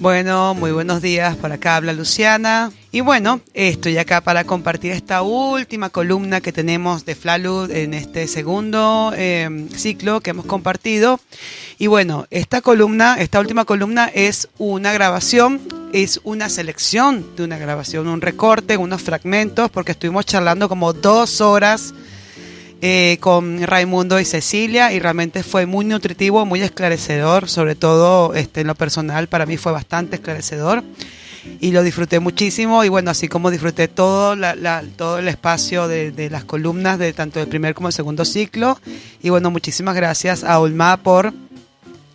Bueno, muy buenos días, por acá habla Luciana. Y bueno, estoy acá para compartir esta última columna que tenemos de FLALU en este segundo ciclo que hemos compartido. Y bueno, esta última columna es una grabación, es una selección de una grabación, un recorte, unos fragmentos, porque estuvimos charlando como 2 horas con Raimundo y Cecilia, y realmente fue muy nutritivo, muy esclarecedor, sobre todo en lo personal para mí fue bastante esclarecedor y lo disfruté muchísimo. Y bueno, así como disfruté todo el espacio de las columnas de tanto el primer como el segundo ciclo. Y bueno, muchísimas gracias a Ulma por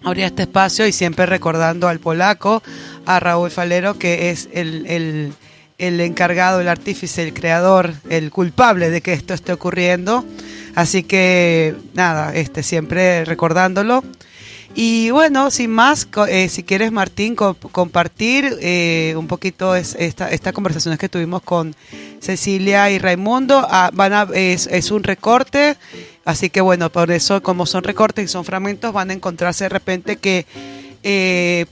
abrir este espacio, y siempre recordando al polaco, a Raúl Falero, que es el encargado, el artífice, el creador, el culpable de que esto esté ocurriendo. Así que nada, siempre recordándolo. Y bueno, sin más, si quieres, Martín, compartir un poquito esta conversaciones que tuvimos con Cecilia y Raimundo. Es un recorte, así que bueno, por eso, como son recortes y son fragmentos, van a encontrarse de repente que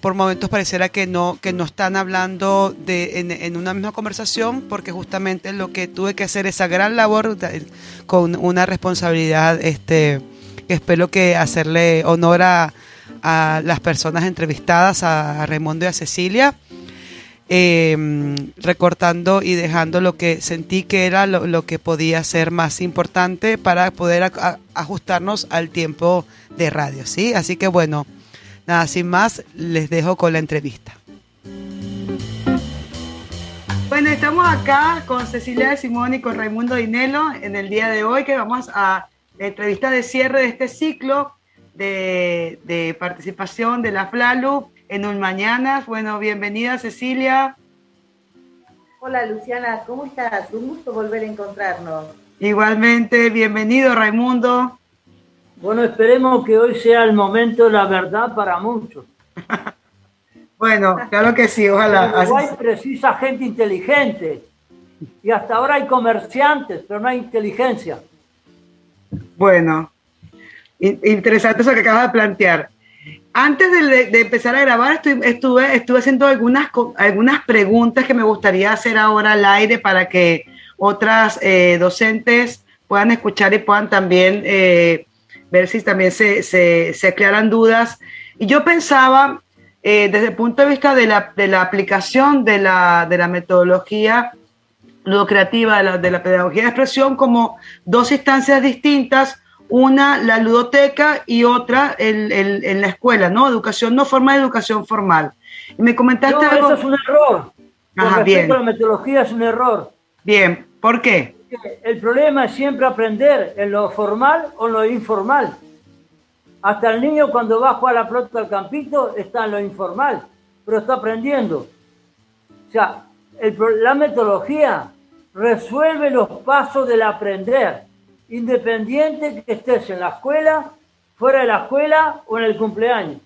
por momentos pareciera que no están hablando en una misma conversación, porque justamente lo que tuve que hacer esa gran labor con una responsabilidad, espero que hacerle honor a las personas entrevistadas, a Raimundo y a Cecilia, recortando y dejando lo que sentí que era lo que podía ser más importante para poder ajustarnos al tiempo de radio, ¿sí? Así que bueno, nada, sin más, les dejo con la entrevista. Bueno, estamos acá con Cecilia de Simón y con Raimundo Dinelo en el día de hoy, que vamos a la entrevista de cierre de este ciclo de participación de la FLALU en Un Mañanas. Bueno, bienvenida, Cecilia. Hola, Luciana, ¿cómo estás? Un gusto volver a encontrarnos. Igualmente, bienvenido, Raimundo. Bueno, esperemos que hoy sea el momento de la verdad para muchos. Bueno, claro que sí, ojalá. Uruguay precisa gente inteligente. Y hasta ahora hay comerciantes, pero no hay inteligencia. Bueno, interesante eso que acabas de plantear. Antes de empezar a grabar, estuve haciendo algunas preguntas que me gustaría hacer ahora al aire para que otras docentes puedan escuchar y puedan también ver si también se aclaran dudas. Y yo pensaba, desde el punto de vista de la aplicación de la metodología ludocreativa, de la pedagogía de expresión, como dos instancias distintas, una la ludoteca y otra en la escuela, ¿no? Educación no formal, educación formal. Y me comentaste algo. Eso es un error. Ajá, Con respecto bien. a la metodología es un error. Bien, ¿por qué? El problema es siempre aprender en lo formal o en lo informal. Hasta el niño cuando va a jugar a la pelota al campito está en lo informal, pero está aprendiendo. O sea, la metodología resuelve los pasos del aprender, independiente que estés en la escuela, fuera de la escuela o en el cumpleaños.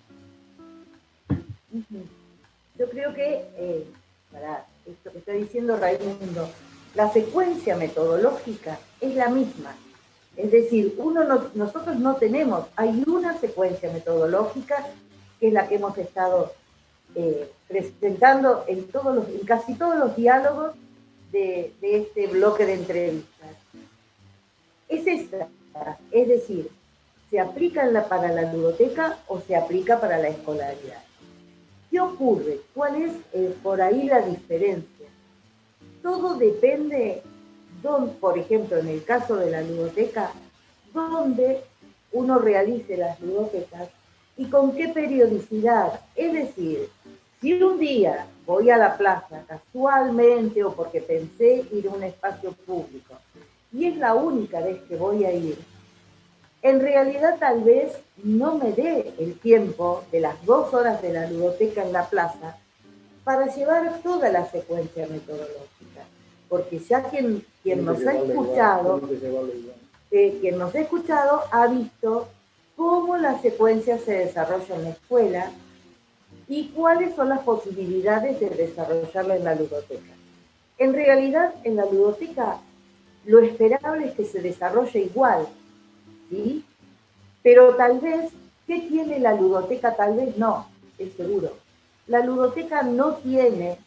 Yo creo que, para esto que está diciendo Raimundo, la secuencia metodológica es la misma. Es decir, nosotros no tenemos, hay una secuencia metodológica que es la que hemos estado presentando en casi todos los diálogos de este bloque de entrevistas. Es esta, es decir, ¿se aplica para la ludoteca o se aplica para la escolaridad? ¿Qué ocurre? ¿Cuál es por ahí la diferencia? Todo depende, por ejemplo, en el caso de la ludoteca, dónde uno realice las ludotecas y con qué periodicidad. Es decir, si un día voy a la plaza casualmente o porque pensé ir a un espacio público y es la única vez que voy a ir, en realidad tal vez no me dé el tiempo de las 2 horas de la ludoteca en la plaza para llevar toda la secuencia metodológica, porque ya quien nos ha escuchado, ha visto cómo la secuencia se desarrolla en la escuela y cuáles son las posibilidades de desarrollarla en la ludoteca. En realidad, en la ludoteca, lo esperable es que se desarrolle igual, ¿sí? Pero tal vez, ¿qué tiene la ludoteca? Tal vez no, es seguro. la ludoteca no tiene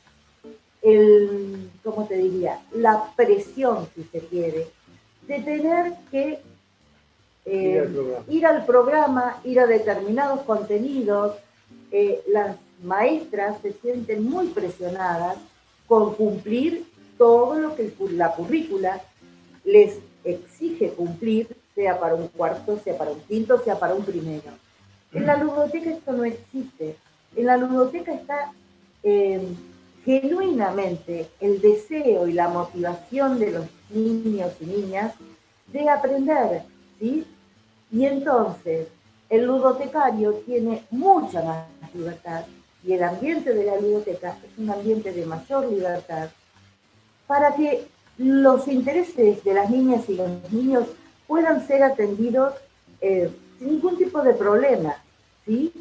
¿cómo te diría? La presión, si se quiere, de tener que ir al programa, ir a determinados contenidos. Las maestras se sienten muy presionadas con cumplir todo lo que la currícula les exige cumplir, sea para un cuarto, sea para un quinto, sea para un primero. En la ludoteca esto no existe. En la ludoteca está genuinamente el deseo y la motivación de los niños y niñas de aprender, ¿sí? Y entonces el ludotecario tiene mucha más libertad y el ambiente de la ludoteca es un ambiente de mayor libertad para que los intereses de las niñas y los niños puedan ser atendidos sin ningún tipo de problema, ¿sí?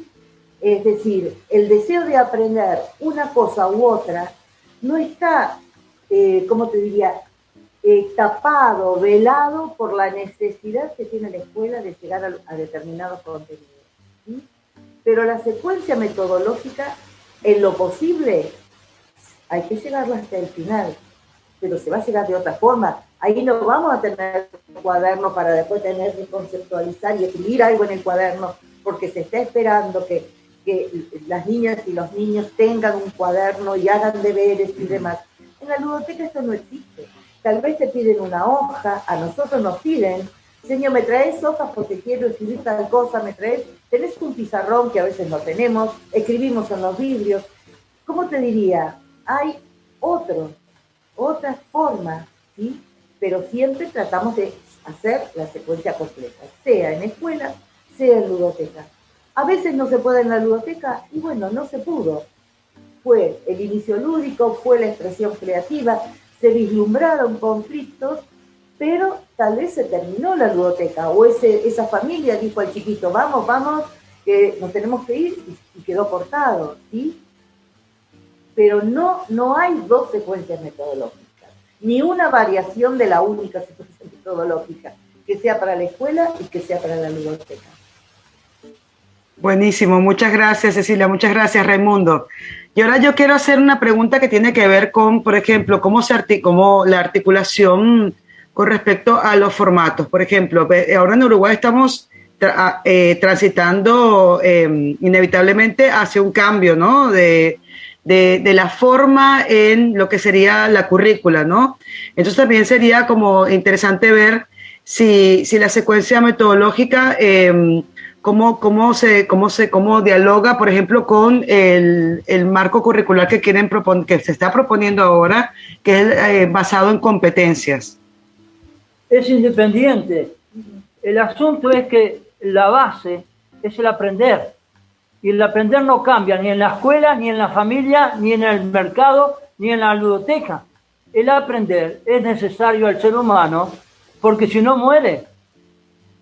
Es decir, el deseo de aprender una cosa u otra no está, ¿cómo te diría?, tapado, velado por la necesidad que tiene la escuela de llegar a determinados contenidos, ¿sí? Pero la secuencia metodológica, en lo posible, hay que llegarla hasta el final, pero se va a llegar de otra forma. Ahí no vamos a tener un cuaderno para después tener que conceptualizar y escribir algo en el cuaderno, porque se está esperando que las niñas y los niños tengan un cuaderno y hagan deberes y demás. En la ludoteca esto no existe. Tal vez te piden una hoja, a nosotros nos piden, señor, ¿me traes hojas porque quiero escribir tal cosa? ¿Me traes? ¿Tenés un pizarrón que a veces no tenemos? Escribimos en los vidrios. ¿Cómo te diría? Hay otras formas, ¿sí? Pero siempre tratamos de hacer la secuencia completa, sea en escuela, sea en ludoteca. A veces no se puede en la ludoteca y bueno, no se pudo. Fue el inicio lúdico, fue la expresión creativa, se vislumbraron conflictos, pero tal vez se terminó la ludoteca o esa familia dijo al chiquito, vamos, que nos tenemos que ir y quedó cortado, ¿sí? Pero no hay dos secuencias metodológicas, ni una variación de la única secuencia metodológica, que sea para la escuela y que sea para la ludoteca. Buenísimo, muchas gracias Cecilia, muchas gracias Raimundo. Y ahora yo quiero hacer una pregunta que tiene que ver con, por ejemplo, cómo la articulación con respecto a los formatos. Por ejemplo, ahora en Uruguay estamos transitando inevitablemente hacia un cambio, ¿no? De la forma en lo que sería la currícula, ¿no? Entonces también sería como interesante ver si la secuencia metodológica cómo dialoga, por ejemplo, con el marco curricular que se está proponiendo ahora, que es basado en competencias. Es independiente. El asunto es que la base es el aprender. Y el aprender no cambia ni en la escuela, ni en la familia, ni en el mercado, ni en la ludoteca. El aprender es necesario al ser humano porque si no muere.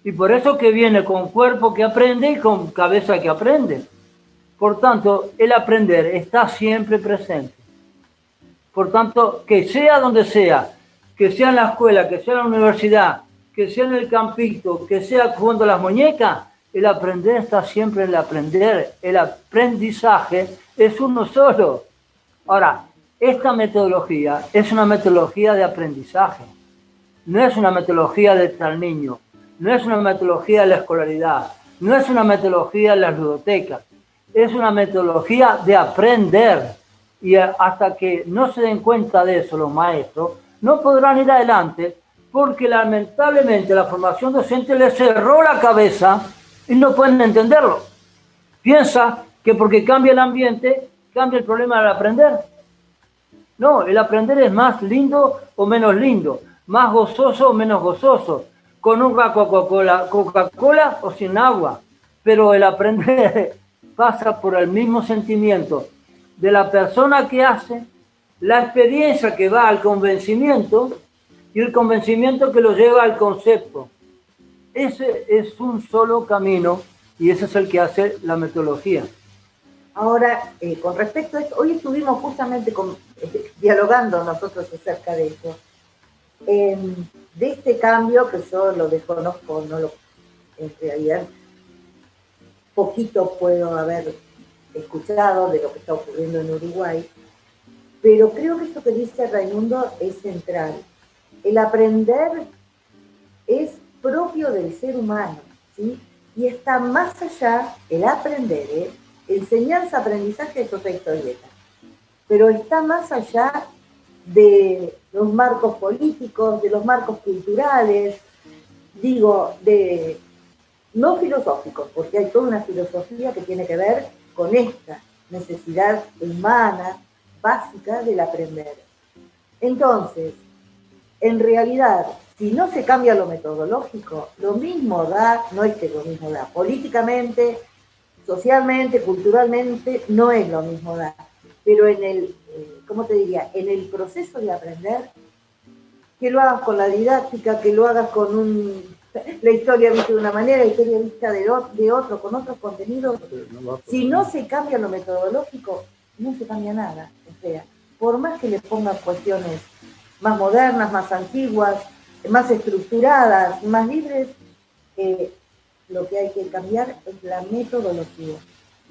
Y por eso que viene con cuerpo que aprende y con cabeza que aprende. Por tanto, el aprender está siempre presente. Por tanto, que sea donde sea, que sea en la escuela, que sea en la universidad, que sea en el campito, que sea jugando a las muñecas, el aprender está siempre en el aprender. El aprendizaje es uno solo. Ahora, esta metodología es una metodología de aprendizaje. No es una metodología de tal niño. No es una metodología de la escolaridad, no es una metodología de las ludotecas, es una metodología de aprender. Y hasta que no se den cuenta de eso los maestros, no podrán ir adelante porque lamentablemente la formación docente les cerró la cabeza y no pueden entenderlo. Piensa que porque cambia el ambiente, cambia el problema del aprender. No, el aprender es más lindo o menos lindo, más gozoso o menos gozoso, con una Coca-Cola o sin agua, pero el aprender pasa por el mismo sentimiento de la persona que hace, la experiencia que va al convencimiento y el convencimiento que lo lleva al concepto. Ese es un solo camino y ese es el que hace la metodología. Ahora, con respecto a esto, hoy estuvimos justamente dialogando nosotros acerca de eso. De este cambio que yo lo desconozco, en realidad poquito puedo haber escuchado de lo que está ocurriendo en Uruguay, pero creo que esto que dice Raimundo es central. El aprender es propio del ser humano, ¿sí? Y está más allá, el aprender, enseñanza, aprendizaje es otra historieta, pero está más allá de los marcos políticos, de los marcos culturales, digo, de no filosóficos, porque hay toda una filosofía que tiene que ver con esta necesidad humana básica del aprender. Entonces, en realidad, si no se cambia lo metodológico, lo mismo da, no es que lo mismo da, políticamente, socialmente, culturalmente, no es lo mismo da. Pero en el, ¿cómo te diría? En el proceso de aprender, que lo hagas con la didáctica, que lo hagas con la historia vista de una manera, la historia vista de otro, con otros contenidos, si no se cambia lo metodológico, no se cambia nada. O sea, por más que le pongan cuestiones más modernas, más antiguas, más estructuradas, más libres, lo que hay que cambiar es la metodología.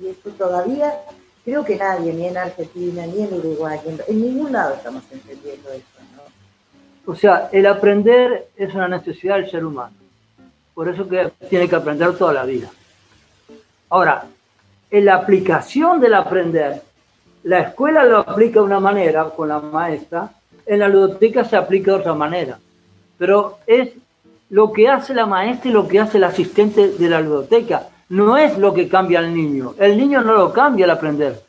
Y esto todavía, creo que nadie, ni en Argentina, ni en Uruguay, en ningún lado estamos entendiendo esto, ¿no? O sea, el aprender es una necesidad del ser humano. Por eso que tiene que aprender toda la vida. Ahora, en la aplicación del aprender, la escuela lo aplica de una manera con la maestra, en la ludoteca se aplica de otra manera. Pero es lo que hace la maestra y lo que hace el asistente de la ludoteca. No es lo que cambia al niño. El niño no lo cambia al aprender.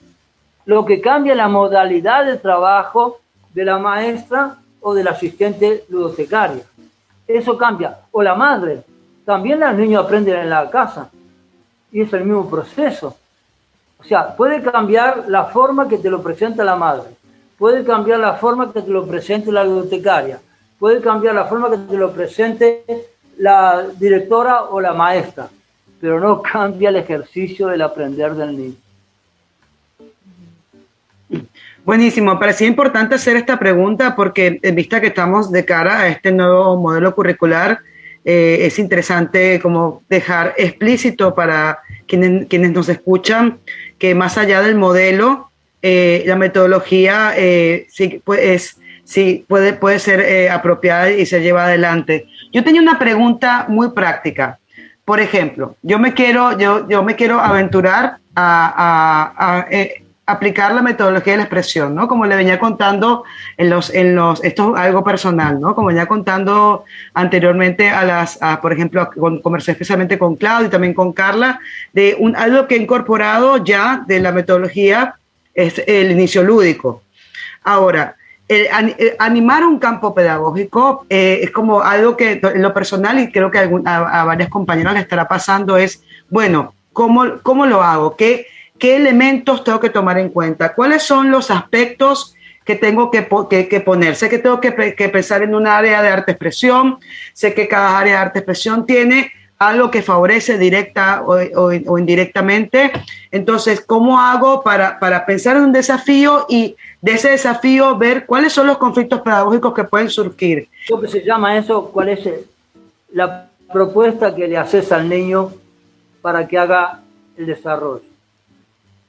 Lo que cambia es la modalidad de trabajo de la maestra o del asistente ludotecario. Eso cambia. O la madre. También los niños aprenden en la casa. Y es el mismo proceso. O sea, puede cambiar la forma que te lo presenta la madre. Puede cambiar la forma que te lo presente la ludotecaria. Puede cambiar la forma que te lo presente la directora o la maestra. Pero no cambia el ejercicio del aprender del niño. Buenísimo, parecía importante hacer esta pregunta porque en vista que estamos de cara a este nuevo modelo curricular, es interesante como dejar explícito para quienes nos escuchan que más allá del modelo, la metodología sí puede ser apropiada y se lleva adelante. Yo tenía una pregunta muy práctica. Por ejemplo, yo me quiero aventurar a aplicar la metodología de la expresión, ¿no? Como le venía contando esto es algo personal, ¿no? Como venía contando anteriormente por ejemplo, conversé especialmente con Claudia y también con Carla, de algo que he incorporado ya de la metodología es el inicio lúdico. Ahora, animar un campo pedagógico es como algo que en lo personal, y creo que a varias compañeras le estará pasando, es, bueno, ¿cómo lo hago? ¿Qué elementos tengo que tomar en cuenta? ¿Cuáles son los aspectos que tengo que poner? Sé que tengo que pensar en un área de arte expresión, sé que cada área de arte expresión tiene algo que favorece directa o indirectamente. Entonces, ¿cómo hago para pensar en un desafío y de ese desafío ver cuáles son los conflictos pedagógicos que pueden surgir? ¿Cómo que se llama eso? ¿Cuál es la propuesta que le haces al niño para que haga el desarrollo?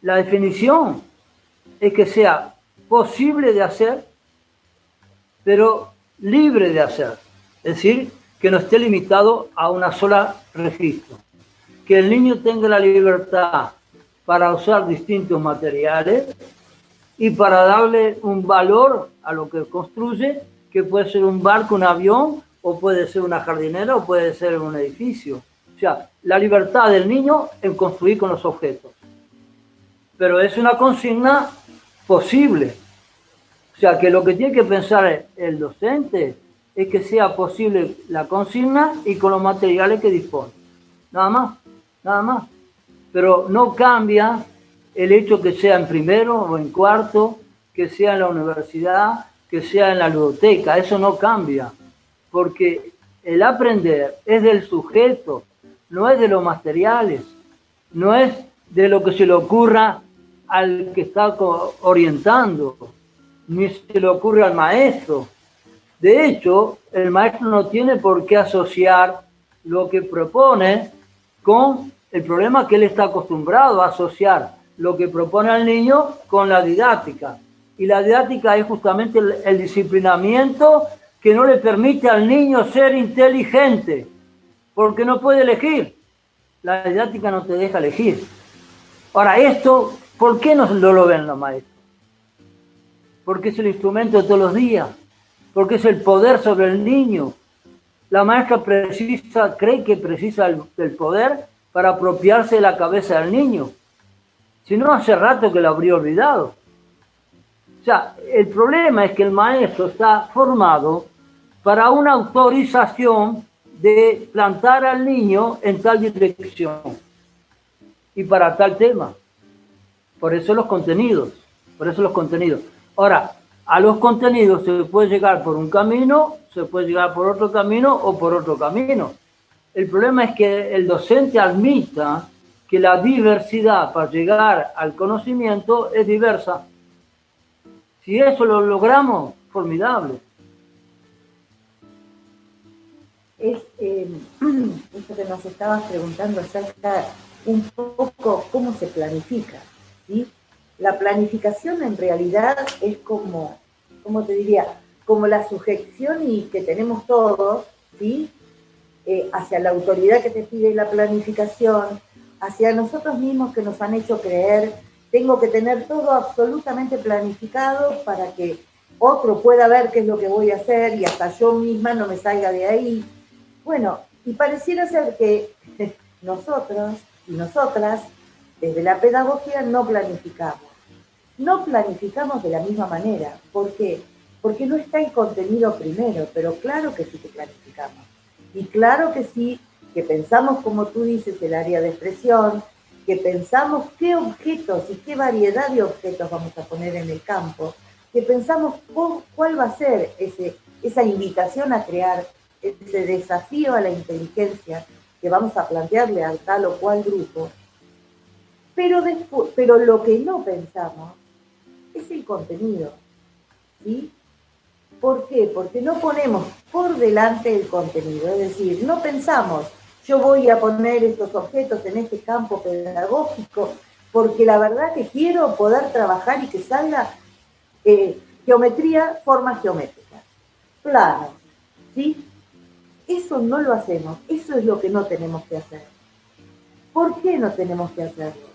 La definición es que sea posible de hacer, pero libre de hacer. Es decir, que no esté limitado a una sola registro. Que el niño tenga la libertad para usar distintos materiales y para darle un valor a lo que construye, que puede ser un barco, un avión, o puede ser una jardinera, o puede ser un edificio. O sea, la libertad del niño en construir con los objetos. Pero es una consigna posible. O sea, que lo que tiene que pensar el docente es que sea posible la consigna y con los materiales que dispone. Nada más. Pero no cambia el hecho que sea en primero o en cuarto, que sea en la universidad, que sea en la ludoteca. Eso no cambia, porque el aprender es del sujeto, no es de los materiales, no es de lo que se le ocurra al que está orientando, ni se le ocurre al maestro. De hecho, el maestro no tiene por qué asociar lo que propone con el problema que él está acostumbrado a asociar. lo que propone al niño con la didáctica. Y la didáctica es justamente el disciplinamiento que no le permite al niño ser inteligente, porque no puede elegir. La didáctica no te deja elegir. Ahora, esto, ¿por qué no lo ven los maestros? Porque es el instrumento de todos los días, porque es el poder sobre el niño. La maestra cree que precisa del poder para apropiarse de la cabeza del niño. Si no, hace rato que lo habría olvidado. O sea, el problema es que el maestro está formado para una autorización de plantar al niño en tal dirección y para tal tema. Por eso los contenidos. Ahora, a los contenidos se puede llegar por un camino, se puede llegar por otro camino o por otro camino. El problema es que el docente admita que la diversidad para llegar al conocimiento es diversa. Si eso lo logramos, formidable. Es esto que nos estabas preguntando acerca un poco cómo se planifica, ¿sí? La planificación en realidad es como te diría, como la sujeción y que tenemos todos, ¿sí? Hacia la autoridad que te pide la planificación, hacia nosotros mismos que nos han hecho creer, tengo que tener todo absolutamente planificado para que otro pueda ver qué es lo que voy a hacer y hasta yo misma no me salga de ahí. Bueno, y pareciera ser que nosotros y nosotras, desde la pedagogía, no planificamos. No planificamos de la misma manera. ¿Por qué? Porque no está el contenido primero, pero claro que sí que planificamos. Y claro que sí, que pensamos, como tú dices, el área de expresión, que pensamos qué objetos y qué variedad de objetos vamos a poner en el campo, que pensamos cuál va a ser esa invitación a crear, ese desafío a la inteligencia que vamos a plantearle a tal o cual grupo. Pero lo que no pensamos es el contenido, ¿sí? ¿Por qué? Porque no ponemos por delante el contenido, es decir, no pensamos, yo voy a poner estos objetos en este campo pedagógico porque la verdad que quiero poder trabajar y que salga geometría, formas geométricas, planos, ¿sí? Eso no lo hacemos, eso es lo que no tenemos que hacer. ¿Por qué no tenemos que hacerlo?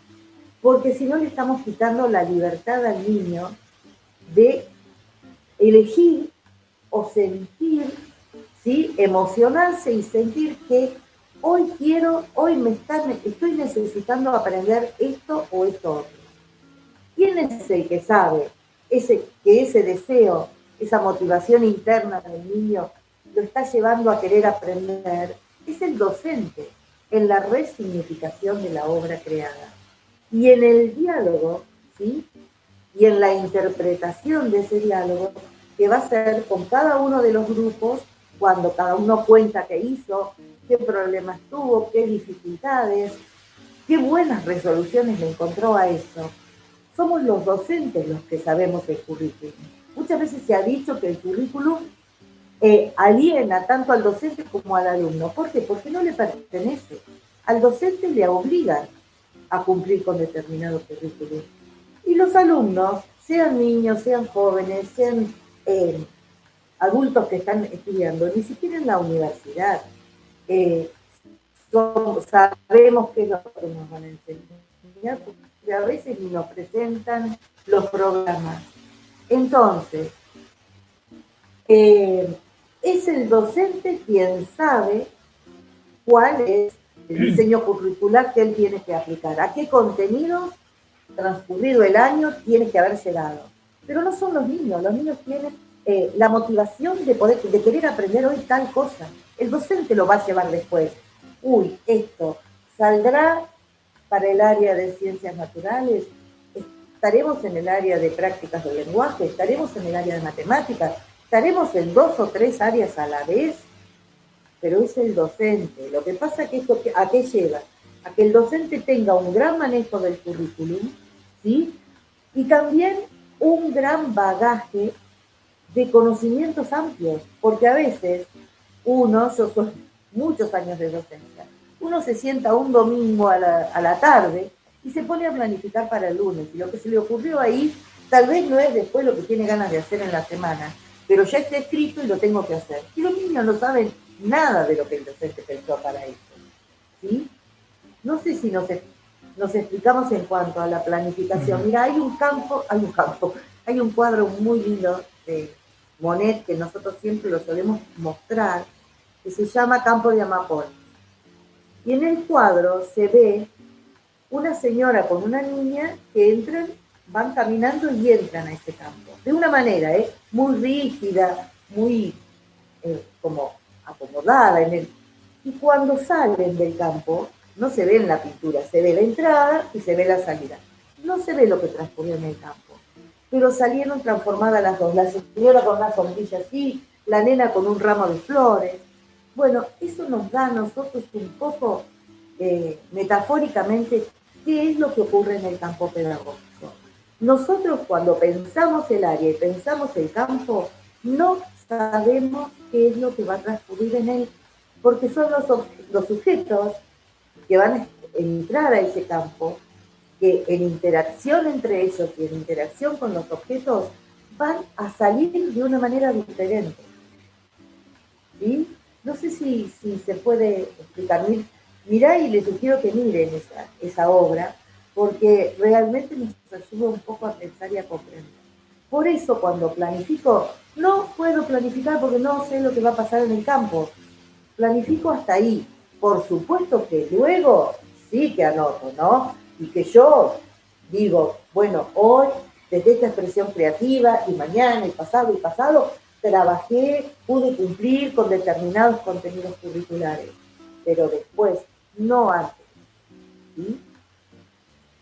Porque si no le estamos quitando la libertad al niño de elegir o sentir, ¿sí? Emocionarse y sentir que hoy estoy necesitando aprender esto o esto otro. ¿Quién es el que sabe que ese deseo, esa motivación interna del niño lo está llevando a querer aprender? Es el docente, en la resignificación de la obra creada. Y en el diálogo, ¿sí? Y en la interpretación de ese diálogo, que va a ser con cada uno de los grupos, cuando cada uno cuenta qué hizo, qué problemas tuvo, qué dificultades, qué buenas resoluciones le encontró a eso. Somos los docentes los que sabemos el currículum. Muchas veces se ha dicho que el currículum aliena tanto al docente como al alumno. ¿Por qué? Porque no le pertenece. Al docente le obligan a cumplir con determinado currículum. Y los alumnos, sean niños, sean jóvenes, sean adultos que están estudiando, ni siquiera en la universidad, sabemos qué es lo que nos van a enseñar, porque a veces ni nos presentan los programas. Entonces, es el docente quien sabe cuál es el diseño curricular que él tiene que aplicar, a qué contenidos transcurrido el año tiene que haber llegado. Pero no son los niños tienen la motivación de querer aprender hoy tal cosa. El docente lo va a llevar después. Uy, esto saldrá para el área de ciencias naturales, estaremos en el área de prácticas del lenguaje, estaremos en el área de matemáticas, estaremos en 2 o 3 áreas a la vez, pero es el docente. Lo que pasa es que esto, ¿a qué lleva? A que el docente tenga un gran manejo del currículum, ¿sí? Y también un gran bagaje de conocimientos amplios, porque a veces yo soy muchos años de docencia, uno se sienta un domingo a la tarde y se pone a planificar para el lunes. Y lo que se le ocurrió ahí, tal vez no es después lo que tiene ganas de hacer en la semana, pero ya está escrito y lo tengo que hacer. Y los niños no saben nada de lo que el docente pensó para eso. ¿Sí? No sé si nos explicamos en cuanto a la planificación. Mira, hay un cuadro muy lindo de Monet que nosotros siempre lo solemos mostrar, que se llama Campo de Amapola. Y en el cuadro se ve una señora con una niña que van caminando y entran a ese campo. De una manera, muy rígida, muy como acomodada en el... Y cuando salen del campo, no se ve en la pintura, se ve la entrada y se ve la salida. No se ve lo que transcurrió en el campo, pero salieron transformadas las dos, la señora con una sombrilla así, la nena con un ramo de flores. Bueno, eso nos da a nosotros un poco, metafóricamente, qué es lo que ocurre en el campo pedagógico. Nosotros cuando pensamos el área y pensamos el campo, no sabemos qué es lo que va a transcurrir en él, porque son los sujetos que van a entrar a ese campo, que en interacción entre ellos y en interacción con los objetos van a salir de una manera diferente. ¿Sí? No sé si se puede explicar. Mirá, y les sugiero que miren esa obra, porque realmente nos ayuda un poco a pensar y a comprender. Por eso cuando planifico, no puedo planificar porque no sé lo que va a pasar en el campo. Planifico hasta ahí. Por supuesto que luego sí que anoto, ¿no? Y que yo digo, bueno, hoy, desde esta expresión creativa, y mañana, y pasado, trabajé, pude cumplir con determinados contenidos curriculares, pero después, no antes. ¿Sí?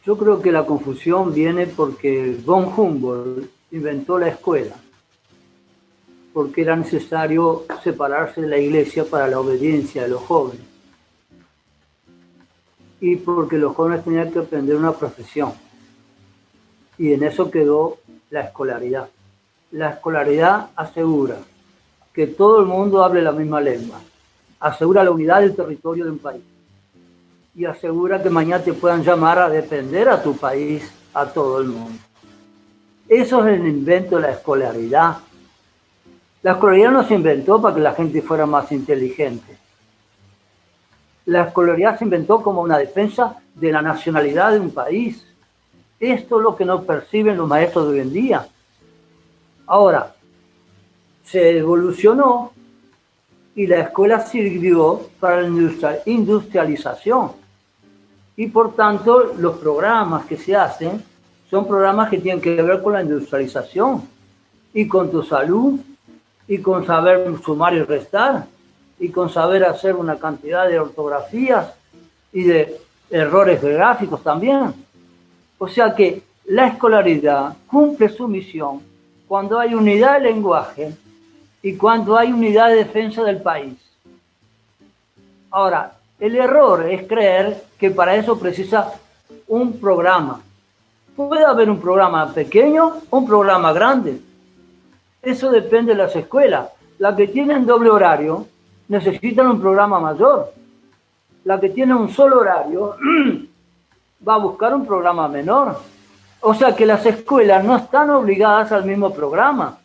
Yo creo que la confusión viene porque von Humboldt inventó la escuela, porque era necesario separarse de la iglesia para la obediencia de los jóvenes, y porque los jóvenes tenían que aprender una profesión, y en eso quedó la escolaridad. La escolaridad asegura que todo el mundo hable la misma lengua, asegura la unidad del territorio de un país y asegura que mañana te puedan llamar a defender a tu país, a todo el mundo. Eso es el invento de la escolaridad. La escolaridad no se inventó para que la gente fuera más inteligente. La escolaridad se inventó como una defensa de la nacionalidad de un país. Esto es lo que no perciben los maestros de hoy en día. Ahora, se evolucionó y la escuela sirvió para la industrialización. Y por tanto, los programas que se hacen son programas que tienen que ver con la industrialización y con tu salud y con saber sumar y restar y con saber hacer una cantidad de ortografías y de errores gráficos también. O sea que la escolaridad cumple su misión cuando hay unidad de lenguaje y cuando hay unidad de defensa del país. Ahora, el error es creer que para eso precisa un programa. Puede haber un programa pequeño o un programa grande. Eso depende de las escuelas. Las que tienen doble horario necesitan un programa mayor. La que tiene un solo horario va a buscar un programa menor. O sea que las escuelas no están obligadas al mismo programa.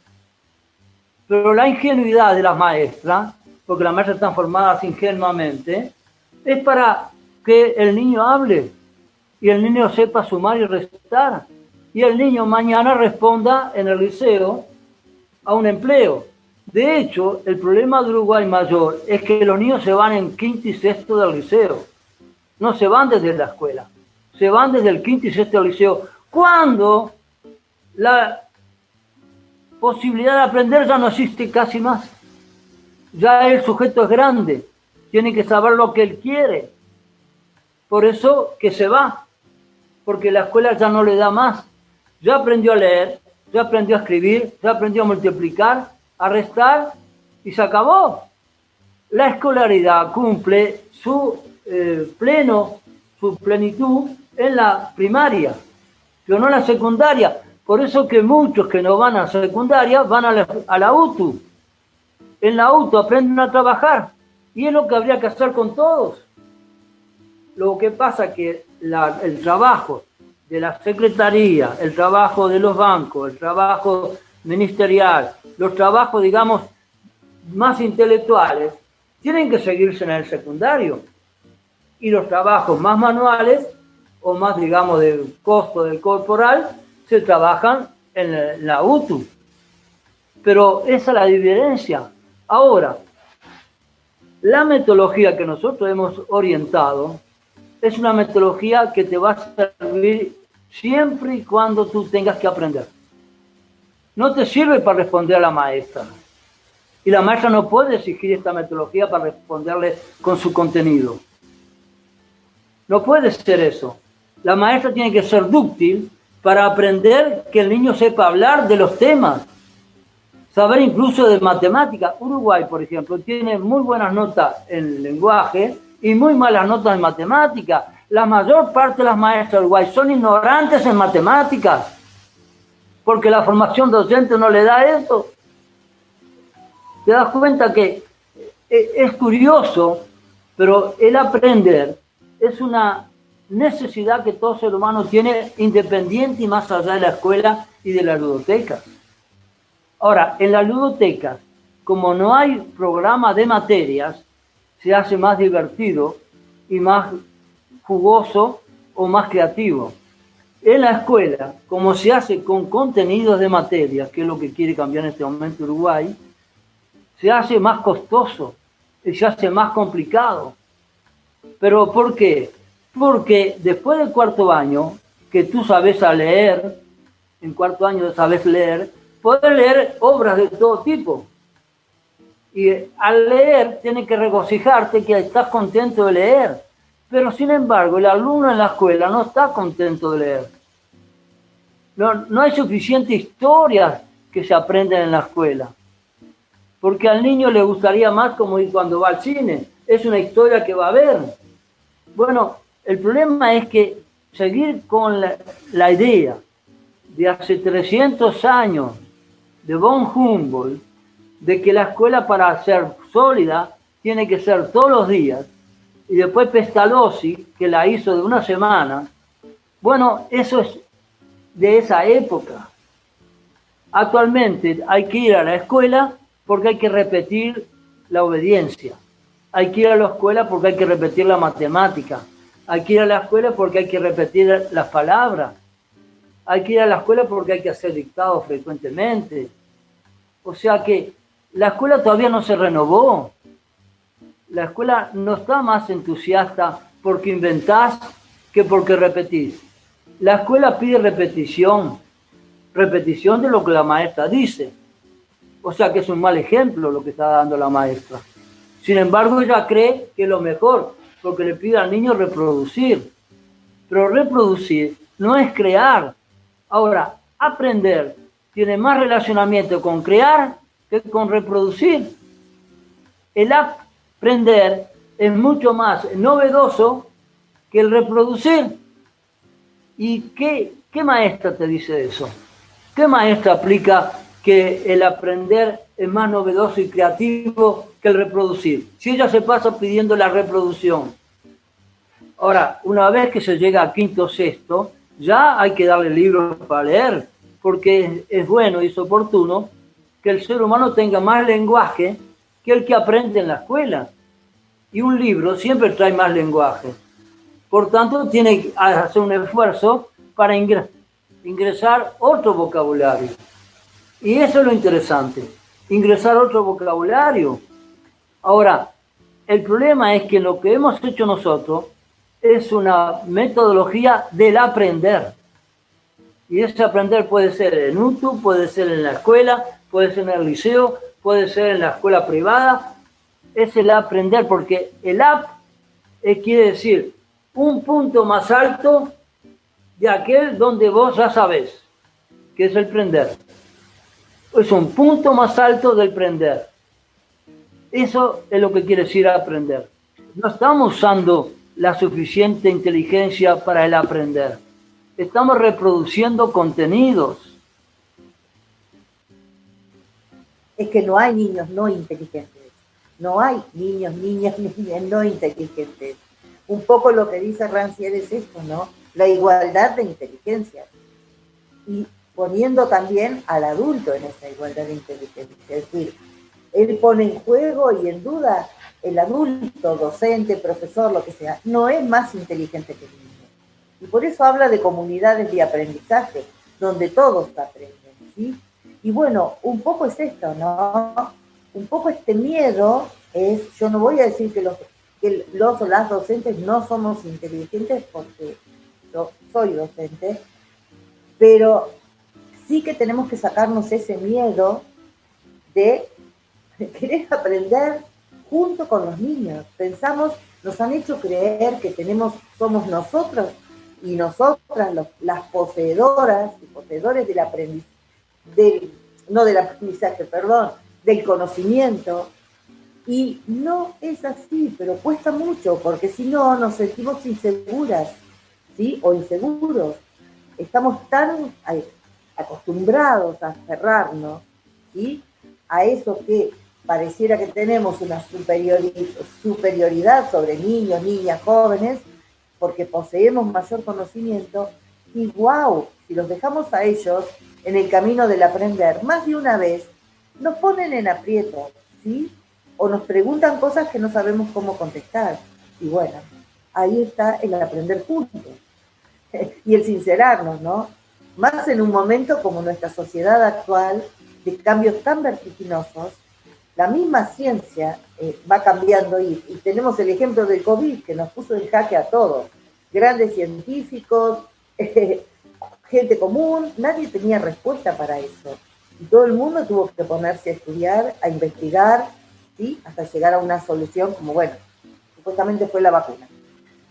Pero la ingenuidad de las maestras, porque las maestras están formadas ingenuamente, es para que el niño hable y el niño sepa sumar y restar. Y el niño mañana responda en el liceo a un empleo. De hecho, el problema de Uruguay mayor es que los niños se van en quinto y sexto del liceo. No se van desde la escuela, se van desde el quinto y sexto del liceo. Cuando la posibilidad de aprender ya no existe casi más. Ya el sujeto es grande, tiene que saber lo que él quiere. Por eso que se va, porque la escuela ya no le da más. Ya aprendió a leer, ya aprendió a escribir, ya aprendió a multiplicar, a restar y se acabó. La escolaridad cumple su plenitud en la primaria, pero no en la secundaria. Por eso que muchos que no van a secundaria van a la UTU. En la UTU aprenden a trabajar y es lo que habría que hacer con todos. Lo que pasa es que el trabajo de la secretaría, el trabajo de los bancos, el trabajo ministerial, los trabajos, digamos, más intelectuales, tienen que seguirse en el secundario. Y los trabajos más manuales o más, digamos, del costo del corporal, se trabajan en la UTU. Pero esa es la diferencia. Ahora, la metodología que nosotros hemos orientado es una metodología que te va a servir siempre y cuando tú tengas que aprender. No te sirve para responder a la maestra. Y la maestra no puede exigir esta metodología para responderle con su contenido. No puede ser eso. La maestra tiene que ser dúctil para aprender que el niño sepa hablar de los temas, saber incluso de matemática. Uruguay, por ejemplo, tiene muy buenas notas en lenguaje y muy malas notas en matemática. La mayor parte de las maestras de Uruguay son ignorantes en matemáticas, porque la formación docente no le da eso. Te das cuenta que es curioso, pero el aprender es una necesidad que todo ser humano tiene, independiente y más allá de la escuela y de la ludoteca. Ahora, en la ludoteca, como no hay programa de materias, se hace más divertido y más jugoso o más creativo. En la escuela, como se hace con contenidos de materias, que es lo que quiere cambiar en este momento Uruguay, se hace más costoso y se hace más complicado. ¿Pero por qué? Porque después del cuarto año, que tú sabes a leer, en cuarto año sabes leer, puedes leer obras de todo tipo. Y al leer tienes que regocijarte que estás contento de leer. Pero sin embargo, el alumno en la escuela no está contento de leer. No hay suficientes historias que se aprenden en la escuela. Porque al niño le gustaría más como cuando va al cine. Es una historia que va a ver. Bueno, el problema es que seguir con la idea de hace 300 años de von Humboldt, de que la escuela para ser sólida tiene que ser todos los días, y después Pestalozzi, que la hizo de una semana, bueno, eso es de esa época. Actualmente hay que ir a la escuela porque hay que repetir la obediencia. Hay que ir a la escuela porque hay que repetir la matemática. Hay que ir a la escuela porque hay que repetir las palabras. Hay que ir a la escuela porque hay que hacer dictados frecuentemente. O sea que la escuela todavía no se renovó. La escuela no está más entusiasta porque inventás que porque repetís. La escuela pide repetición de lo que la maestra dice. O sea que es un mal ejemplo lo que está dando la maestra. Sin embargo, ella cree que es lo mejor, porque le pide al niño reproducir. Pero reproducir no es crear. Ahora, aprender tiene más relacionamiento con crear que con reproducir. El aprender es mucho más novedoso que el reproducir. ¿Y qué maestra te dice eso? ¿Qué maestra aplica que el aprender es más novedoso y creativo que el reproducir? Si ella se pasa pidiendo la reproducción. Ahora, una vez que se llega a quinto o sexto, ya hay que darle libros para leer, porque es bueno y es oportuno que el ser humano tenga más lenguaje que el que aprende en la escuela. Y un libro siempre trae más lenguaje. Por tanto, tiene que hacer un esfuerzo para ingresar otro vocabulario. Y eso es lo interesante, ingresar otro vocabulario. Ahora, el problema es que lo que hemos hecho nosotros es una metodología del aprender. Y ese aprender puede ser en UTU, puede ser en la escuela, puede ser en el liceo, puede ser en la escuela privada. Es el aprender, porque el app quiere decir un punto más alto de aquel donde vos ya sabés, que es el prender. Es un punto más alto del prender. Eso es lo que quiere decir aprender. No estamos usando la suficiente inteligencia para el aprender. Estamos reproduciendo contenidos. Es que no hay niños no inteligentes. No hay niños, niñas no inteligentes. un poco lo que dice Rancière es esto, ¿no? La igualdad de inteligencia. Y poniendo también al adulto en esa igualdad de inteligencia. Es decir, él pone en juego y en duda el adulto, docente, profesor, lo que sea, no es más inteligente que el niño. Y por eso habla de comunidades de aprendizaje, donde todos aprenden, ¿sí? Y bueno, un poco es esto, ¿no? Un poco este miedo es, yo no voy a decir que los o las docentes no somos inteligentes porque yo soy docente, pero sí que tenemos que sacarnos ese miedo de querer aprender junto con los niños. Pensamos, nos han hecho creer que somos nosotros y nosotras las poseedoras y poseedores del aprendizaje, del conocimiento. Y no es así, pero cuesta mucho, porque si no nos sentimos inseguras, ¿sí? O inseguros. Estamos tan acostumbrados a aferrarnos, ¿sí? A eso que pareciera que tenemos una superioridad sobre niños, niñas, jóvenes, porque poseemos mayor conocimiento, y wow, si los dejamos a ellos en el camino del aprender, más de una vez nos ponen en aprieto, ¿sí? O nos preguntan cosas que no sabemos cómo contestar. Y bueno, ahí está el aprender juntos y el sincerarnos, ¿no? Más en un momento como nuestra sociedad actual, de cambios tan vertiginosos, la misma ciencia va cambiando y tenemos el ejemplo del COVID que nos puso en jaque a todos, grandes científicos, gente común, nadie tenía respuesta para eso. Y todo el mundo tuvo que ponerse a estudiar, a investigar, ¿sí? Hasta llegar a una solución como, bueno, supuestamente fue la vacuna.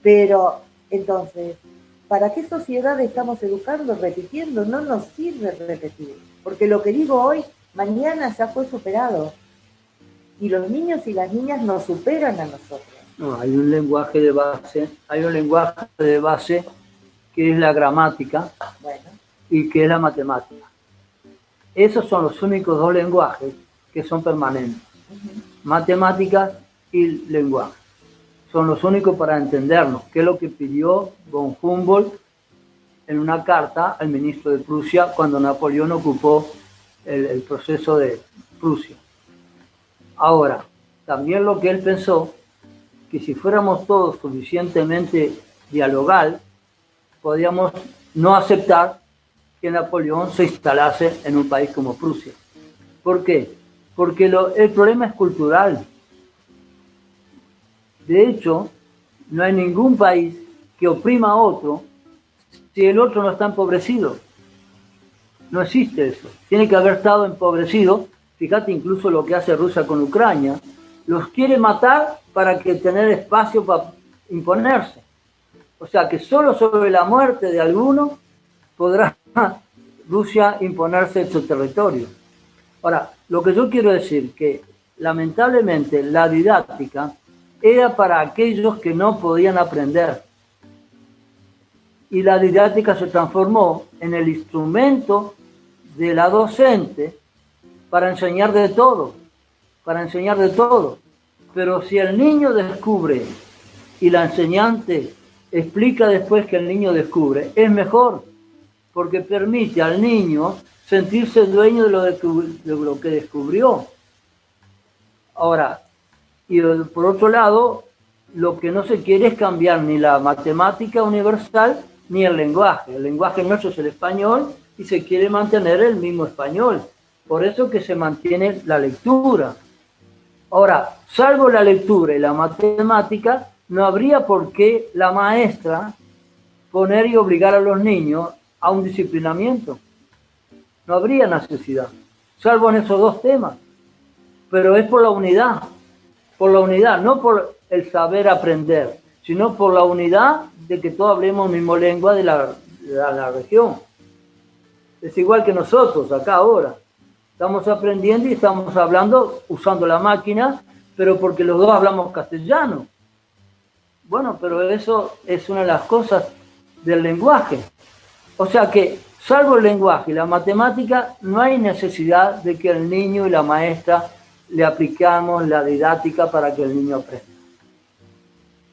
Pero, entonces, ¿para qué sociedad estamos educando, repitiendo? No nos sirve repetir, porque lo que digo hoy, mañana ya fue superado. Y los niños y las niñas nos superan a nosotros. No, hay un lenguaje de base que es la gramática, bueno, y que es la matemática. Esos son los únicos dos lenguajes que son permanentes. Matemáticas y lenguaje. Son los únicos para entendernos, que es lo que pidió von Humboldt en una carta al ministro de Prusia cuando Napoleón ocupó el proceso de Prusia. Ahora, también lo que él pensó, que si fuéramos todos suficientemente dialogal, podíamos no aceptar que Napoleón se instalase en un país como Prusia. ¿Por qué? Porque el problema es cultural. De hecho, no hay ningún país que oprima a otro si el otro no está empobrecido. No existe eso. Tiene que haber estado empobrecido. Fíjate incluso lo que hace Rusia con Ucrania. Los quiere matar para tener espacio para imponerse. O sea que solo sobre la muerte de alguno podrá Rusia imponerse en su territorio. Ahora, lo que yo quiero decir que lamentablemente la didáctica era para aquellos que no podían aprender. Y la didáctica se transformó en el instrumento de la docente para enseñar de todo, Pero si el niño descubre y la enseñante explica después que el niño descubre, es mejor, porque permite al niño sentirse dueño de lo que descubrió. Ahora, y por otro lado, lo que no se quiere es cambiar ni la matemática universal ni el lenguaje. El lenguaje nuestro es el español y se quiere mantener el mismo español. Por eso que se mantiene la lectura. Ahora, salvo la lectura y la matemática, no habría por qué la maestra poner y obligar a los niños a un disciplinamiento. No habría necesidad, salvo en esos dos temas. Pero es por la unidad, no por el saber aprender, sino por la unidad de que todos hablemos la misma lengua de la región. Es igual que nosotros acá ahora. Estamos aprendiendo y estamos hablando usando la máquina, pero porque los dos hablamos castellano. Bueno, pero eso es una de las cosas del lenguaje. O sea que, salvo el lenguaje y la matemática, no hay necesidad de que el niño y la maestra le aplicamos la didáctica para que el niño aprenda.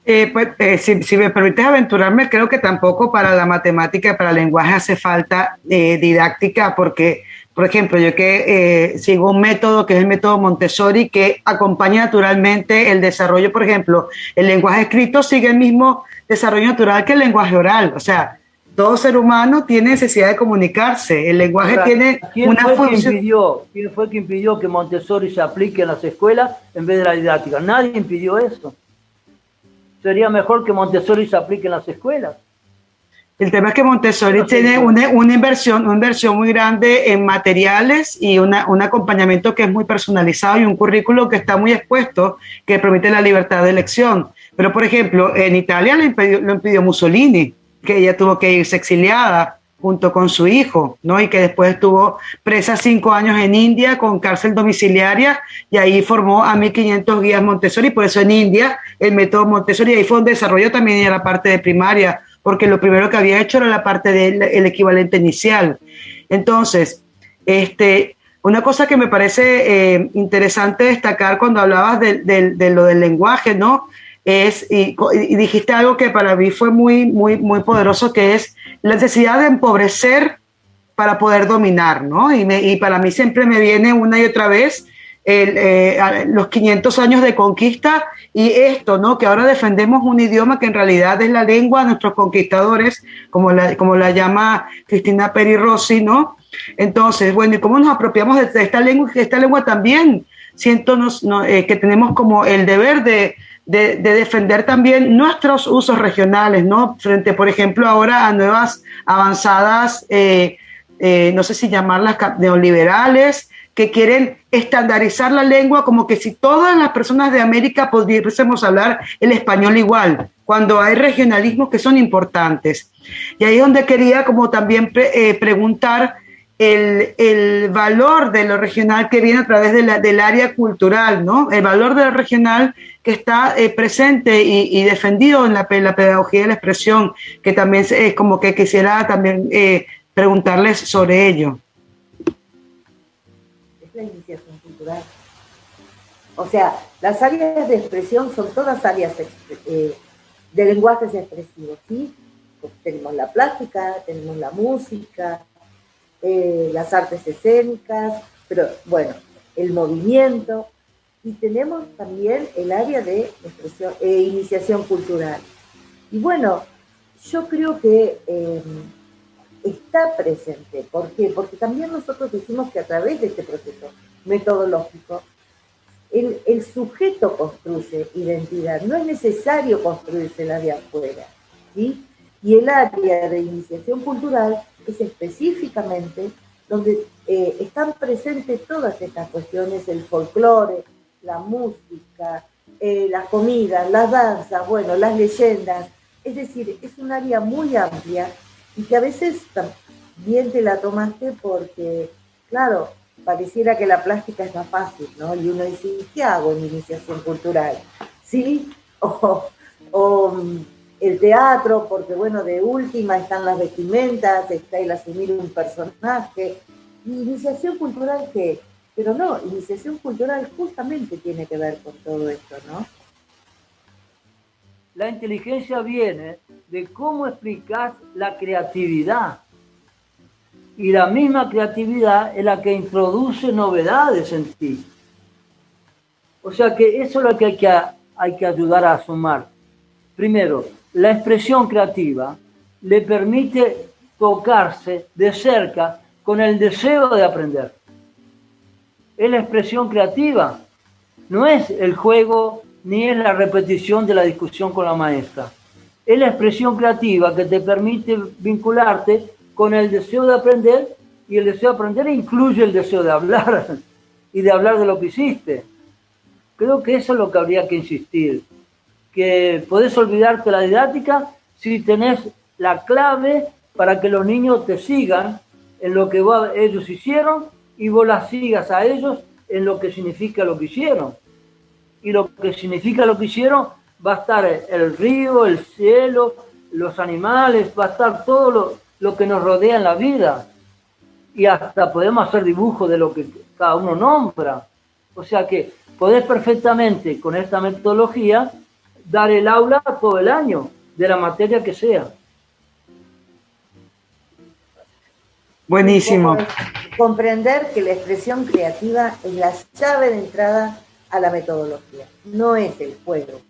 Si me permites aventurarme, creo que tampoco para la matemática, para el lenguaje hace falta didáctica, porque, por ejemplo, yo que sigo un método que es el método Montessori, que acompaña naturalmente el desarrollo. Por ejemplo, el lenguaje escrito sigue el mismo desarrollo natural que el lenguaje oral. O sea, todo ser humano tiene necesidad de comunicarse. El lenguaje Ahora, tiene una función. ¿Quién fue que impidió que Montessori se aplique en las escuelas en vez de la didáctica? Nadie impidió eso. Sería mejor que Montessori se aplique en las escuelas. El tema es que Montessori tiene una inversión muy grande en materiales y un acompañamiento que es muy personalizado y un currículo que está muy expuesto, que permite la libertad de elección. Pero, por ejemplo, en Italia lo impidió Mussolini, que ella tuvo que irse exiliada junto con su hijo, ¿no? Y que después estuvo presa 5 años en India con cárcel domiciliaria, y ahí formó a 1.500 guías Montessori. Por eso en India el método Montessori, ahí fue donde desarrolló también la parte de primaria, porque lo primero que había hecho era la parte del equivalente inicial. Entonces, una cosa que me parece interesante destacar cuando hablabas de lo del lenguaje, ¿no? Y dijiste algo que para mí fue muy, muy, muy poderoso, que es la necesidad de empobrecer para poder dominar, ¿no? Y para mí siempre me viene una y otra vez los 500 años de conquista y esto, ¿no? Que ahora defendemos un idioma que en realidad es la lengua de nuestros conquistadores, como la llama Cristina Peri Rossi, ¿no? Entonces, bueno, ¿y cómo nos apropiamos de esta lengua? Esta lengua también que tenemos como el deber de defender también nuestros usos regionales, ¿no? Frente, por ejemplo, ahora a nuevas avanzadas, no sé si llamarlas neoliberales, que quieren estandarizar la lengua, como que si todas las personas de América pudiésemos hablar el español igual, cuando hay regionalismos que son importantes. Y ahí es donde quería como también preguntar el valor de lo regional que viene a través del área cultural, ¿no? El valor de lo regional que está presente y defendido en la pedagogía de la expresión, que también es como que quisiera también preguntarles sobre ello. Es la iniciación cultural. O sea, las áreas de expresión son todas áreas de lenguajes expresivos, ¿sí? Pues tenemos la plástica, tenemos la música, las artes escénicas, pero bueno, el movimiento, y tenemos también el área de expresión, iniciación cultural. Y bueno, yo creo que está presente. ¿Por qué? Porque también nosotros decimos que a través de este proceso metodológico, el sujeto construye identidad, no es necesario construírsela de afuera, ¿sí? Y el área de iniciación cultural es específicamente donde están presentes todas estas cuestiones, el folclore, la música, las comidas, las danzas, bueno, las leyendas. Es decir, es un área muy amplia y que a veces también te la tomaste porque, claro, pareciera que la plástica es más fácil, ¿no? Y uno dice, ¿qué hago en iniciación cultural? ¿Sí? O el teatro, porque bueno, de última están las vestimentas, está el asumir un personaje. ¿Y iniciación cultural qué? Pero no, iniciación cultural justamente tiene que ver con todo esto, ¿no? La inteligencia viene de cómo explicas la creatividad. Y la misma creatividad es la que introduce novedades en ti. O sea que eso es lo que hay que ayudar a sumar. Primero, la expresión creativa le permite tocarse de cerca con el deseo de aprender. Es la expresión creativa, no es el juego ni es la repetición de la discusión con la maestra. Es la expresión creativa que te permite vincularte con el deseo de aprender, y el deseo de aprender incluye el deseo de hablar y de hablar de lo que hiciste. Creo que eso es lo que habría que insistir, que podés olvidarte la didáctica si tenés la clave para que los niños te sigan en lo que ellos hicieron y vos las sigas a ellos en lo que significa lo que hicieron. Y lo que significa lo que hicieron va a estar el río, el cielo, los animales, va a estar todo lo que nos rodea en la vida. Y hasta podemos hacer dibujos de lo que cada uno nombra. O sea que podés perfectamente con esta metodología dar el aula todo el año, de la materia que sea. Buenísimo. Comprender que la expresión creativa es la llave de entrada a la metodología, no es el juego.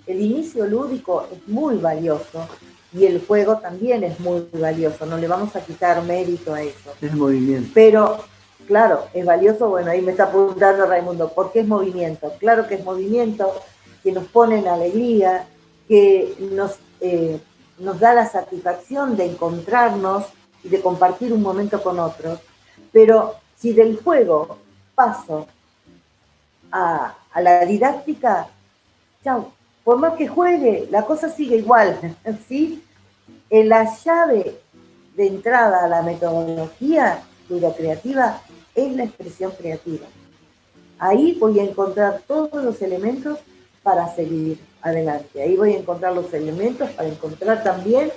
El inicio lúdico es muy valioso y el juego también es muy valioso, no le vamos a quitar mérito a eso. Es movimiento. Pero, claro, es valioso, bueno, ahí me está apuntando Raimundo, ¿por qué es movimiento? Claro que es movimiento, que nos pone en alegría, que nos da la satisfacción de encontrarnos y de compartir un momento con otros, pero si del juego paso a la didáctica, chau, por más que juegue, la cosa sigue igual, ¿sí? La llave de entrada a la metodología creativa es la expresión creativa. Ahí voy a encontrar todos los elementos para seguir adelante. Ahí voy a encontrar los elementos para encontrar también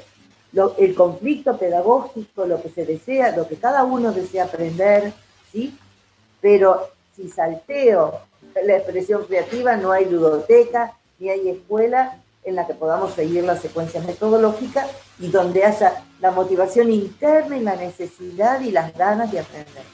el conflicto pedagógico, lo que se desea, lo que cada uno desea aprender, ¿sí? Pero si salteo la expresión creativa, no hay ludoteca, ni hay escuela en la que podamos seguir las secuencias metodológicas y donde haya la motivación interna y la necesidad y las ganas de aprender.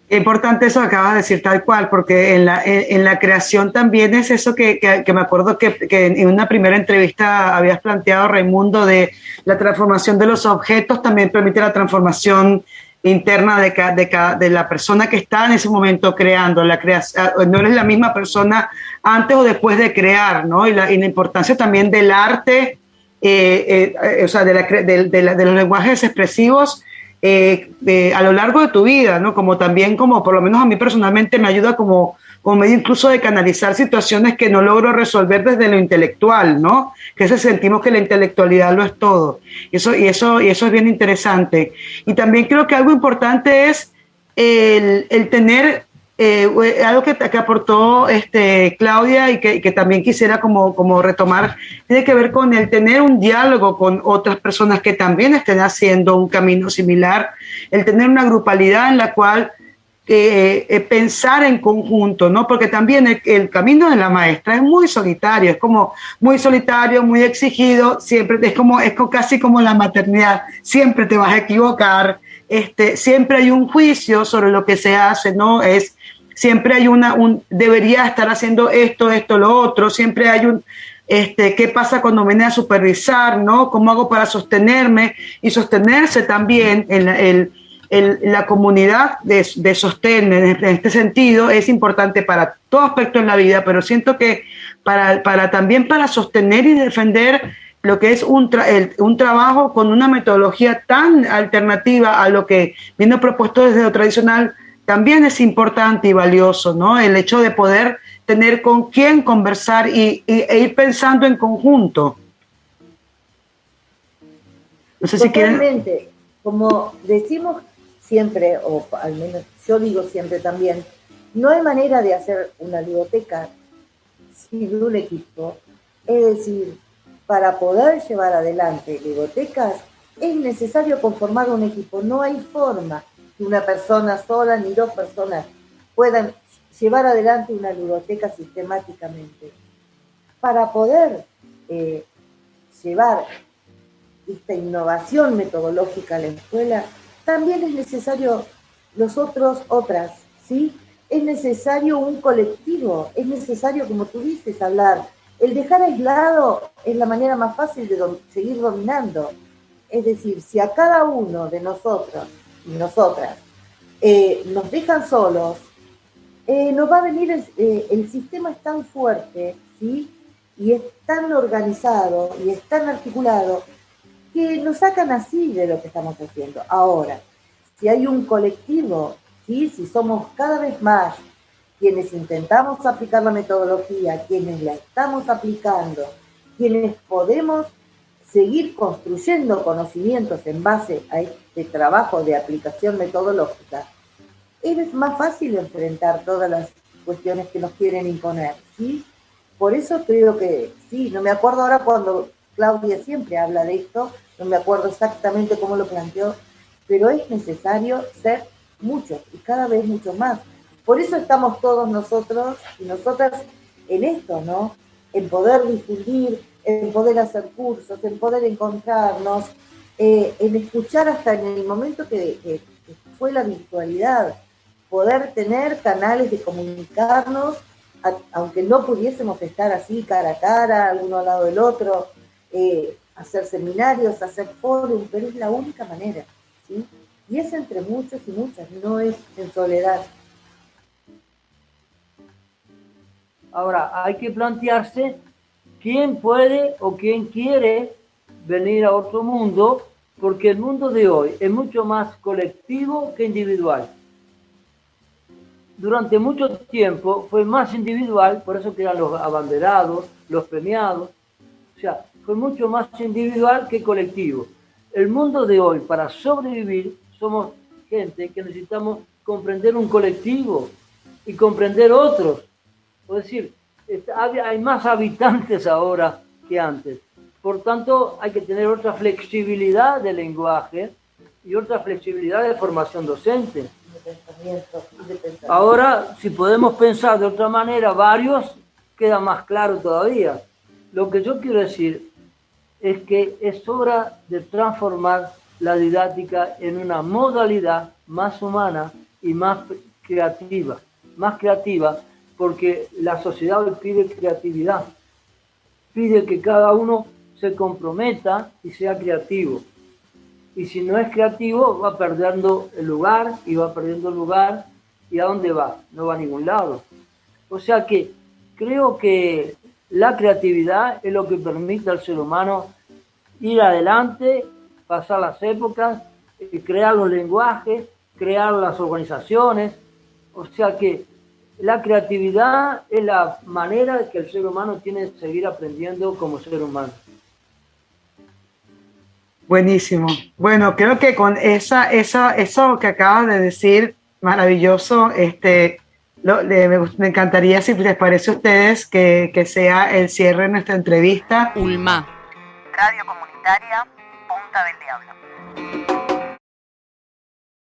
Importante eso que acabas de decir, tal cual, porque en la creación también es eso que me acuerdo que en una primera entrevista habías planteado, Raimundo, de la transformación de los objetos, también permite la transformación interna de la persona que está en ese momento creando. No eres la misma persona antes o después de crear, ¿no? Y la importancia también del arte, o sea, de los lenguajes expresivos, a lo largo de tu vida, ¿no? Como también, como por lo menos a mí personalmente me ayuda como medio incluso de canalizar situaciones que no logro resolver desde lo intelectual, ¿no? Que sentimos que la intelectualidad lo es todo. Y eso es bien interesante. Y también creo que algo importante es el tener algo que aportó Claudia y que también quisiera como retomar, tiene que ver con el tener un diálogo con otras personas que también estén haciendo un camino similar, el tener una grupalidad en la cual pensar en conjunto, ¿no? Porque también el camino de la maestra es muy solitario, es como muy solitario, muy exigido, siempre es casi como la maternidad, siempre te vas a equivocar, siempre hay un juicio sobre lo que se hace, ¿no? Siempre hay debería estar haciendo esto, lo otro, siempre hay ¿qué pasa cuando viene a supervisar, ¿no? ¿Cómo hago para sostenerme? Y sostenerse también en la comunidad de sostén, en este sentido, es importante para todo aspecto en la vida, pero siento que también para sostener y defender lo que es un trabajo con una metodología tan alternativa a lo que viene propuesto desde lo tradicional, también es importante y valioso, ¿no? El hecho de poder tener con quién conversar e ir pensando en conjunto. No sé si Totalmente. Como decimos siempre, o al menos yo digo siempre también, no hay manera de hacer una biblioteca sin un equipo. Es decir, para poder llevar adelante bibliotecas es necesario conformar un equipo. No hay forma que una persona sola ni dos personas puedan llevar adelante una biblioteca sistemáticamente. Para poder llevar esta innovación metodológica a la escuela, también es necesario otras, ¿sí? Es necesario un colectivo, es necesario, como tú dices, hablar. El dejar aislado es la manera más fácil de seguir dominando. Es decir, si a cada uno de nosotros y nosotras nos dejan solos, nos va a venir, el sistema es tan fuerte, ¿sí? Y es tan organizado y es tan articulado que nos sacan así de lo que estamos haciendo. Ahora, si hay un colectivo, ¿sí? Si somos cada vez más quienes intentamos aplicar la metodología, quienes la estamos aplicando, quienes podemos seguir construyendo conocimientos en base a este trabajo de aplicación metodológica, es más fácil enfrentar todas las cuestiones que nos quieren imponer, ¿sí? Por eso creo que, sí, no me acuerdo ahora cuando Claudia siempre habla de esto, no me acuerdo exactamente cómo lo planteó, pero es necesario ser muchos y cada vez mucho más. Por eso estamos todos nosotros y nosotras en esto, ¿no? en poder difundir, en poder hacer cursos, en poder encontrarnos, en escuchar hasta en el momento que fue la virtualidad, poder tener canales de comunicarnos, aunque no pudiésemos estar así cara a cara, uno al lado del otro, hacer seminarios, hacer foros, pero es la única manera, ¿sí? Y es entre muchos y muchas, no es en soledad. Ahora, hay que plantearse quién puede o quién quiere venir a otro mundo, porque el mundo de hoy es mucho más colectivo que individual. Durante mucho tiempo fue más individual, por eso quedan los abanderados, los premiados, o sea, fue mucho más individual que colectivo. El mundo de hoy, para sobrevivir, somos gente que necesitamos comprender un colectivo y comprender otros. Es decir, hay más habitantes ahora que antes. Por tanto, hay que tener otra flexibilidad de lenguaje y otra flexibilidad de formación docente. Ahora, si podemos pensar de otra manera, varios, queda más claro todavía. Lo que yo quiero decir es que es hora de transformar la didáctica en una modalidad más humana y más creativa. Más creativa, porque la sociedad hoy pide creatividad. Pide que cada uno se comprometa y sea creativo. Y si no es creativo, va perdiendo el lugar, y va perdiendo el lugar, ¿y a dónde va? No va a ningún lado. O sea que creo que la creatividad es lo que permite al ser humano ir adelante, pasar las épocas, crear los lenguajes, crear las organizaciones. O sea que la creatividad es la manera que el ser humano tiene de seguir aprendiendo como ser humano. Buenísimo. Bueno, creo que con eso que acabas de decir, maravilloso, me encantaría, si les parece a ustedes, que sea el cierre de nuestra entrevista. ULMA, Radio Comunitaria Punta del Diablo.